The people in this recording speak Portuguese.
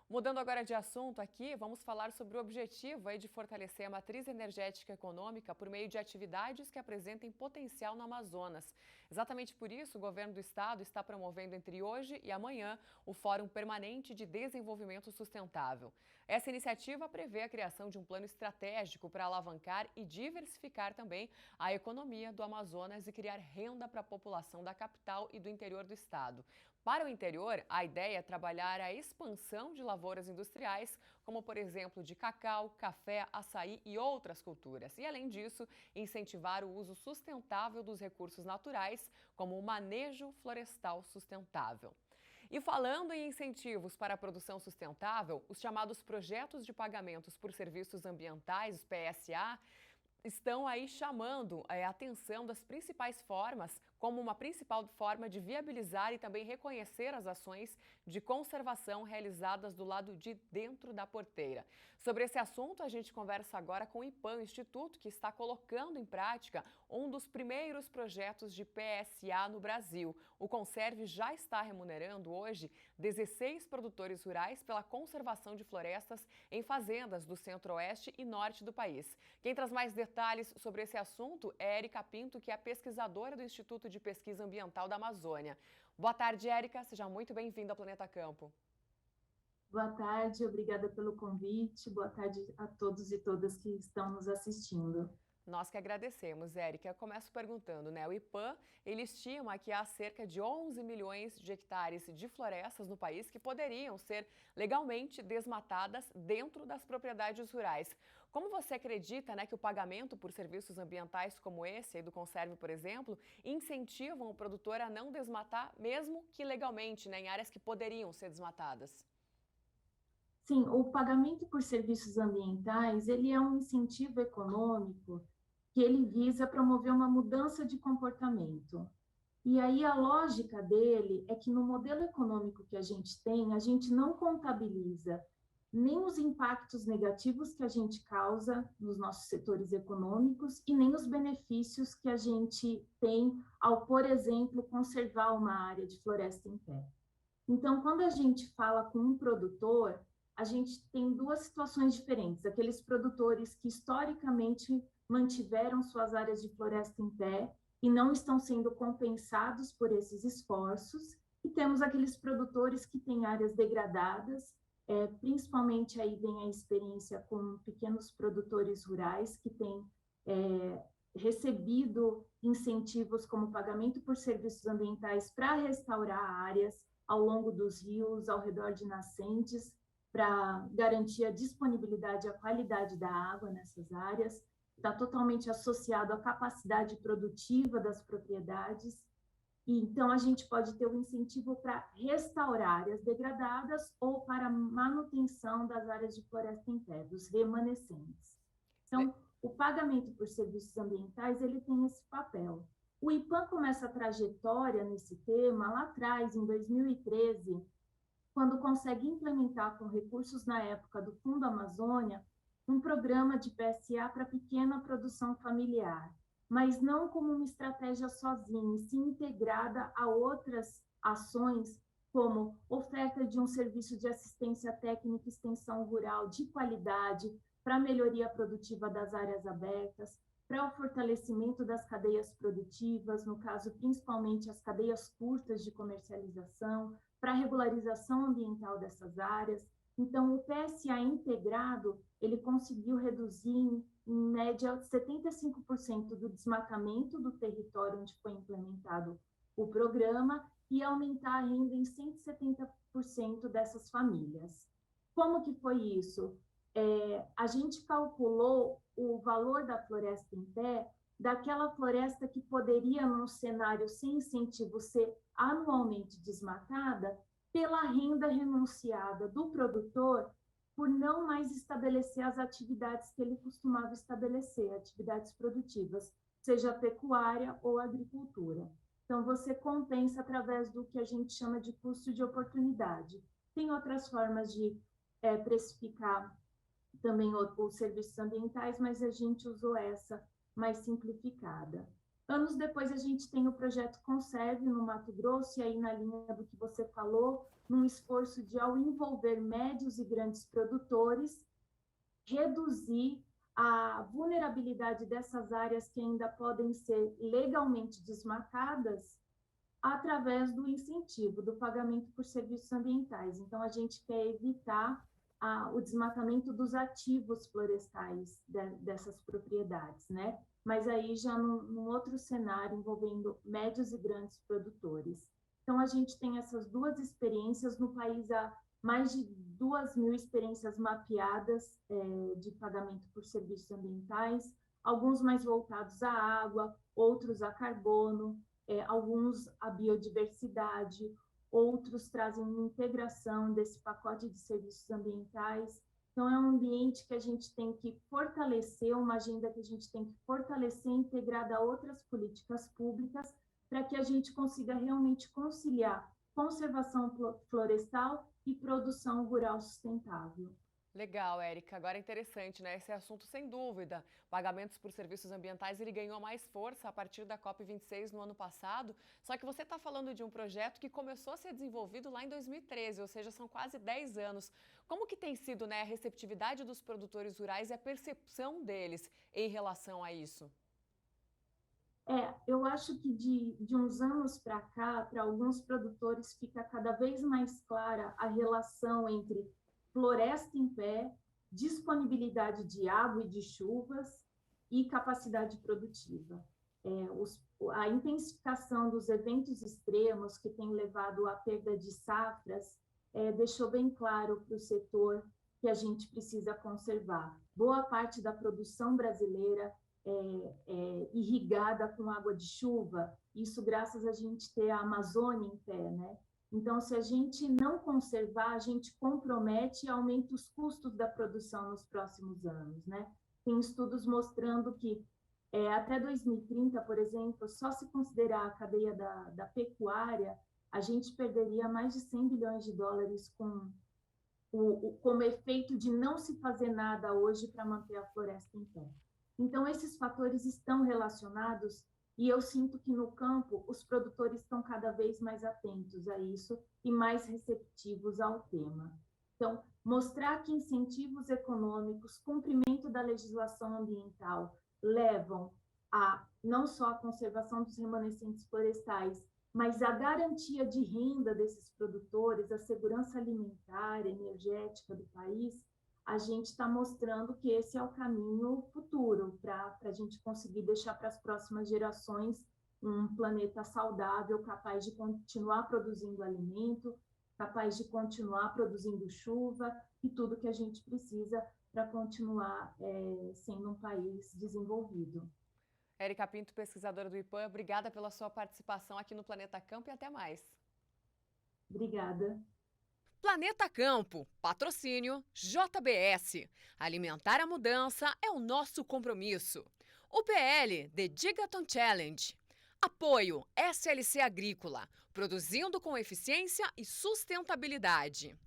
Mudando agora de assunto aqui, vamos falar sobre o objetivo aí de fortalecer a matriz energética econômica por meio de atividades que apresentem potencial no Amazonas. Exatamente por isso, o governo do estado está promovendo entre hoje e amanhã o Fórum Permanente de Desenvolvimento Sustentável. Essa iniciativa prevê a criação de um plano estratégico para alavancar e diversificar também a economia do Amazonas e criar renda para a população da capital e do interior do estado. Para o interior, a ideia é trabalhar a expansão de lavouras industriais, como por exemplo de cacau, café, açaí e outras culturas. E além disso, incentivar o uso sustentável dos recursos naturais, como o manejo florestal sustentável. E falando em incentivos para a produção sustentável, os chamados projetos de pagamentos por serviços ambientais, os PSA, estão aí chamando a atenção das principais formas, como uma principal forma de viabilizar e também reconhecer as ações de conservação realizadas do lado de dentro da porteira. Sobre esse assunto, a gente conversa agora com o IPAM, Instituto que está colocando em prática um dos primeiros projetos de PSA no Brasil. O Conserve já está remunerando hoje 16 produtores rurais pela conservação de florestas em fazendas do centro-oeste e norte do país. Quem traz mais detalhes sobre esse assunto é Érica Pinto, que é pesquisadora do Instituto de Pesquisa Ambiental da Amazônia. Boa tarde, Érica. Seja muito bem-vinda ao Planeta Campo. Boa tarde, obrigada pelo convite. Boa tarde a todos e todas que estão nos assistindo. Nós que agradecemos, Érica. Eu começo perguntando, né? O IPAM, ele estima que há cerca de 11 milhões de hectares de florestas no país que poderiam ser legalmente desmatadas dentro das propriedades rurais. Como você acredita, né, que o pagamento por serviços ambientais como esse, aí do Conserve, por exemplo, incentivam o produtor a não desmatar, mesmo que legalmente, né, em áreas que poderiam ser desmatadas? Sim, o pagamento por serviços ambientais, ele é um incentivo econômico que ele visa promover uma mudança de comportamento. E aí a lógica dele é que no modelo econômico que a gente tem, a gente não contabiliza nem os impactos negativos que a gente causa nos nossos setores econômicos e nem os benefícios que a gente tem ao, por exemplo, conservar uma área de floresta em pé. Então, quando a gente fala com um produtor, a gente tem duas situações diferentes. Aqueles produtores que historicamente mantiveram suas áreas de floresta em pé e não estão sendo compensados por esses esforços, e temos aqueles produtores que têm áreas degradadas, principalmente aí vem a experiência com pequenos produtores rurais que têm recebido incentivos como pagamento por serviços ambientais para restaurar áreas ao longo dos rios, ao redor de nascentes, para garantir a disponibilidade e a qualidade da água nessas áreas. Está totalmente associado à capacidade produtiva das propriedades. E, então, a gente pode ter um incentivo para restaurar áreas degradadas ou para manutenção das áreas de floresta em pé, dos remanescentes. Então, o pagamento por serviços ambientais, ele tem esse papel. O IPAM começa a trajetória nesse tema lá atrás, em 2013, quando consegue implementar com recursos na época do Fundo Amazônia um programa de PSA para pequena produção familiar, mas não como uma estratégia sozinha, e sim integrada a outras ações, como oferta de um serviço de assistência técnica e extensão rural de qualidade para a melhoria produtiva das áreas abertas, para o fortalecimento das cadeias produtivas, no caso, principalmente as cadeias curtas de comercialização, para a regularização ambiental dessas áreas. Então, o PSA integrado, ele conseguiu reduzir, em média, 75% do desmatamento do território onde foi implementado o programa e aumentar a renda em 170% dessas famílias. Como que foi isso? A gente calculou o valor da floresta em pé, daquela floresta que poderia, num cenário sem incentivo, ser anualmente desmatada, pela renda renunciada do produtor por não mais estabelecer as atividades que ele costumava estabelecer, atividades produtivas, seja pecuária ou agricultura. Então, você compensa através do que a gente chama de custo de oportunidade. Tem outras formas de precificar também os serviços ambientais, mas a gente usou essa mais simplificada. Anos depois, a gente tem o projeto Conserve no Mato Grosso, e aí na linha do que você falou, num esforço de, ao envolver médios e grandes produtores, reduzir a vulnerabilidade dessas áreas que ainda podem ser legalmente desmatadas através do incentivo, do pagamento por serviços ambientais. Então, a gente quer evitar o desmatamento dos ativos florestais dessas propriedades, né? Mas aí já num outro cenário envolvendo médios e grandes produtores. Então, a gente tem essas duas experiências no país, há mais de 2.000 experiências mapeadas de pagamento por serviços ambientais, alguns mais voltados à água, outros a carbono, alguns a biodiversidade, outros trazem uma integração desse pacote de serviços ambientais. Então, é um ambiente que a gente tem que fortalecer, uma agenda que a gente tem que fortalecer, integrada a outras políticas públicas, para que a gente consiga realmente conciliar conservação florestal e produção rural sustentável. Legal, Érica. Agora é interessante, né? Esse assunto, sem dúvida. Pagamentos por serviços ambientais, ele ganhou mais força a partir da COP26 no ano passado. Só que você está falando de um projeto que começou a ser desenvolvido lá em 2013, ou seja, são quase 10 anos. Como que tem sido, né, a receptividade dos produtores rurais e a percepção deles em relação a isso? Eu acho que de uns anos para cá, para alguns produtores, fica cada vez mais clara a relação entre floresta em pé, disponibilidade de água e de chuvas e capacidade produtiva. A intensificação dos eventos extremos que tem levado à perda de safras deixou bem claro para o setor que a gente precisa conservar. Boa parte da produção brasileira irrigada com água de chuva, isso graças a gente ter a Amazônia em pé, né? Então, se a gente não conservar, a gente compromete e aumenta os custos da produção nos próximos anos, né? Tem estudos mostrando que até 2030, por exemplo, só se considerar a cadeia da pecuária, a gente perderia mais de 100 bilhões de dólares como efeito de não se fazer nada hoje para manter a floresta em pé. Então, esses fatores estão relacionados e eu sinto que no campo os produtores estão cada vez mais atentos a isso e mais receptivos ao tema. Então, mostrar que incentivos econômicos, cumprimento da legislação ambiental levam a não só a conservação dos remanescentes florestais, mas a garantia de renda desses produtores, a segurança alimentar, energética do país, a gente está mostrando que esse é o caminho futuro para a gente conseguir deixar para as próximas gerações um planeta saudável, capaz de continuar produzindo alimento, capaz de continuar produzindo chuva e tudo que a gente precisa para continuar sendo um país desenvolvido. Érica Pinto, pesquisadora do IPAM, obrigada pela sua participação aqui no Planeta Campo e até mais. Obrigada. Planeta Campo, patrocínio JBS. Alimentar a mudança é o nosso compromisso. O PL The Gigaton Challenge. Apoio SLC Agrícola, produzindo com eficiência e sustentabilidade.